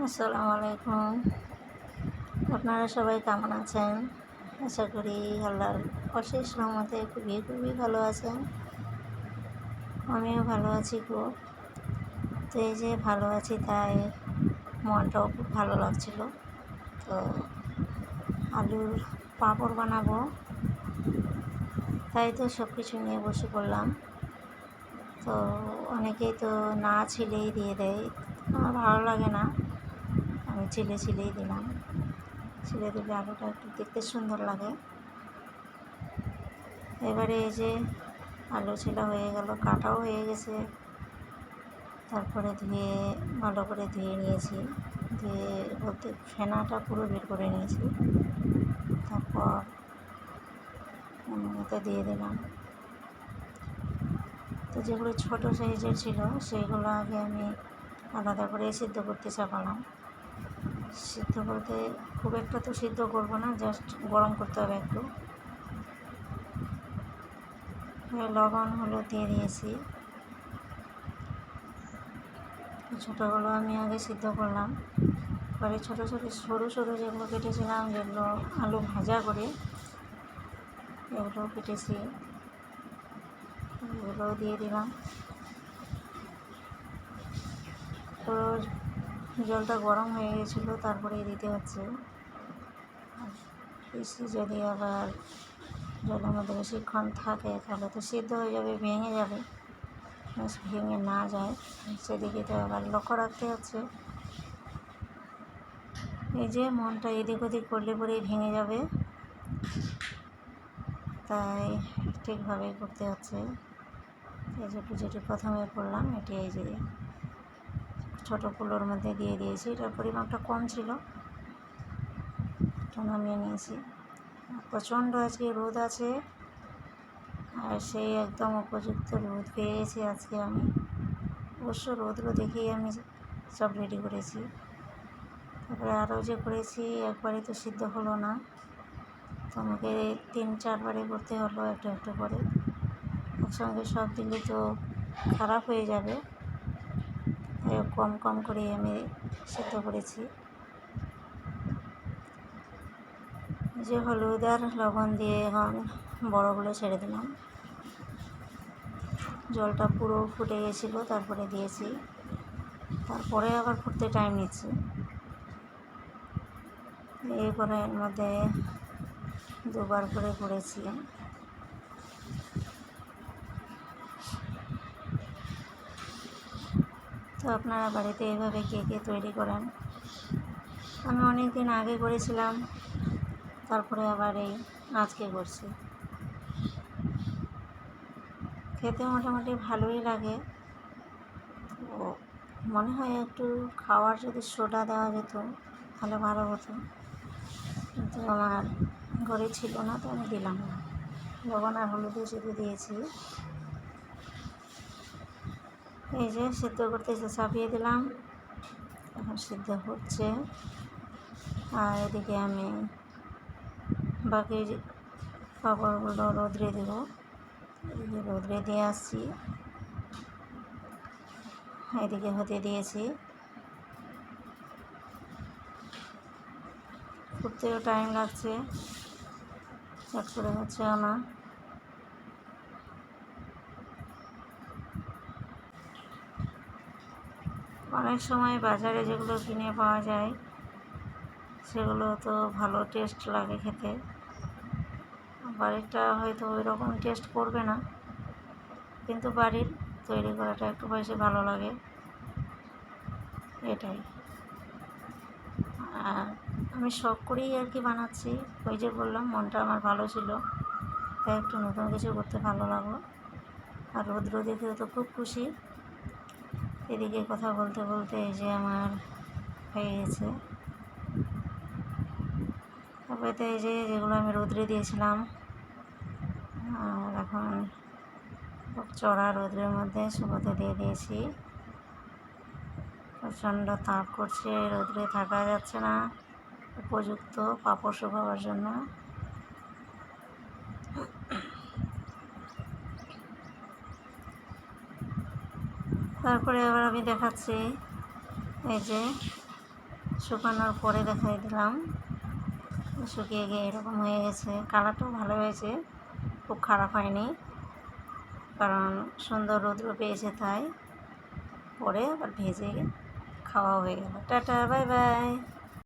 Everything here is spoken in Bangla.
আসসালামু আলাইকুম। আপনারা সবাই কেমন আছেন? আশা করি আল্লাহর অশেষ রহমতে খুবই ভালো আছেন। আমিও ভালো আছি খুব। তো এই যে ভালো আছি তাই মনটাও খুব ভালো লাগছিল। তো আলুর পাঁপড় বানাবো, তাই তো সব কিছু নিয়ে বসে পড়লাম। তো অনেকেই তো না ছিলেই দিয়ে দেয়, আমার ভালো লাগে না, আমি ছিলেই দিলাম। ছিলে দিলে আলুটা একটু দেখতে সুন্দর লাগে। এবারে এই যে আলু ছেলা হয়ে গেল, কাটাও হয়ে গেছে। তারপরে ভালো করে ধুয়ে নিয়েছি, ধুয়ে বলতে ফেনাটা পুরো বের করে নিয়েছি। তারপর এতে দিয়ে দিলাম। তো যেগুলো ছোটো সাইজের ছিল সেইগুলো আগে আমি আলাদা করে সিদ্ধ করতে চাপালাম। সিদ্ধ করতে খুব একটা তো সিদ্ধ করবো না, জাস্ট গরম করতে হবে একটু। লবণ হলুদ দিয়ে দিয়েছি। ছোটোগুলো আমি আগে সিদ্ধ করলাম, পরে ছোটো সরু যেগুলো কেটেছিলাম, যেগুলো আলু ভাজা করে এগুলো কেটেছি, এগুলোও দিয়ে দিলাম। তো জলটা গরম হয়ে গেছিলো, তারপরে দিতে হচ্ছে। বেশি যদি আবার জলের মধ্যে বেশিক্ষণ থাকে তাহলে তো সিদ্ধ হয়ে যাবে, ভেঙে যাবে। ভেঙে না যায় সেদিকে তো আবার লক্ষ্য রাখতে হচ্ছে। এই যে মনটা এদিক ওদিক করলে পরেই ভেঙে যাবে, তাই ঠিকভাবে করতে হচ্ছে। এই যেটি প্রথমে করলাম এটি এই যে ছোটো কুলোর মধ্যে দিয়ে দিয়েছি। এটার পরিমাপটা কম ছিল, এটা নামিয়ে নিয়েছি। প্রচণ্ড আজকে রোদ আছে, আর সেই একদম উপযুক্ত রোদ পেয়ে গেছি আজকে আমি। অবশ্য রোদ্র দেখেই আমি সব রেডি করেছি। তারপরে আরও যে করেছি, একবারে তো সিদ্ধ হলো না, তো আমাকে 3-4 বারে করতে হলো একটু একটু করে। একসঙ্গে সব দিলে তো খারাপ হয়ে যাবে, কম কম করে আমি সিদ্ধ করেছি। যে হলুদ আর লবণ দিয়ে এখন বড়গুলো ছেড়ে দিলাম। জলটা পুরো ফুটে গেছিলো, তারপরে দিয়েছি। তারপরে আবার ফুটতে টাইম নিচ্ছে। এরপরে এর মধ্যে 2 বার করে করেছি। তো আপনারা বাড়িতে এইভাবে কে তৈরি করেন? আমি অনেক দিন আগে করেছিলাম, তারপরে আবার এই আজকে করছি। খেতে মোটামুটি ভালোই লাগে। তো মনে হয় একটু খাওয়ার যদি সোডা দেওয়া যেত তাহলে ভালো হতো, কিন্তু আমার ঘরে ছিল না, তো আমি দিলাম না। লবণ আর হলুদও শুধু দিয়েছি। এই যে সিদ্ধ করতে চাপিয়ে দিলাম, এখন সিদ্ধ হচ্ছে। আর এদিকে আমি বাকি পাঁপড়গুলো রোদ্রে দেবো, এদিকে রোদ্রে দিয়ে আসছি, এদিকে হতে দিয়েছি। ফুটতেও টাইম লাগছে, চট করে হচ্ছে না। অনেক সময় বাজারে যেগুলো কিনে পাওয়া যায় সেগুলো তো ভালো টেস্ট লাগে খেতে, বাড়িরটা হয়তো ওই রকম টেস্ট করবে না, কিন্তু বাড়ির তৈরি করাটা একটু বেশি ভালো লাগে, এটাই। আর আমি শখ করেই আর কি বানাচ্ছি। ওই যে বললাম মনটা আমার ভালো ছিল, তাই একটু নতুন কিছু করতে ভালো লাগলো। আর রৌদ্র দেখেও তো খুব খুশি। এদিকে কথা বলতে বলতে এই যে আমার হয়ে গেছে। তারপরে তো এই যে যেগুলো আমি রৌদ্রে দিয়েছিলাম, আর এখন খুব চড়া রৌদ্রের মধ্যে শুকোতে দিয়ে দিয়েছি। প্রচণ্ড তাপ করছে, রৌদ্রে থাকা যাচ্ছে না, উপযুক্ত পাঁপড় শুকাবার জন্য। তারপরে আবার আমি দেখাচ্ছি, এই যে শুকানোর পরে দেখাই দিলাম। শুকিয়ে গিয়ে এরকম হয়ে গেছে। কালারটাও ভালো হয়েছে, খুব খারাপ হয়নি, কারণ সুন্দর রৌদ্র পেয়েছে তাই। পরে আবার ভেজে খাওয়া হয়ে গেল। Tata, bye bye.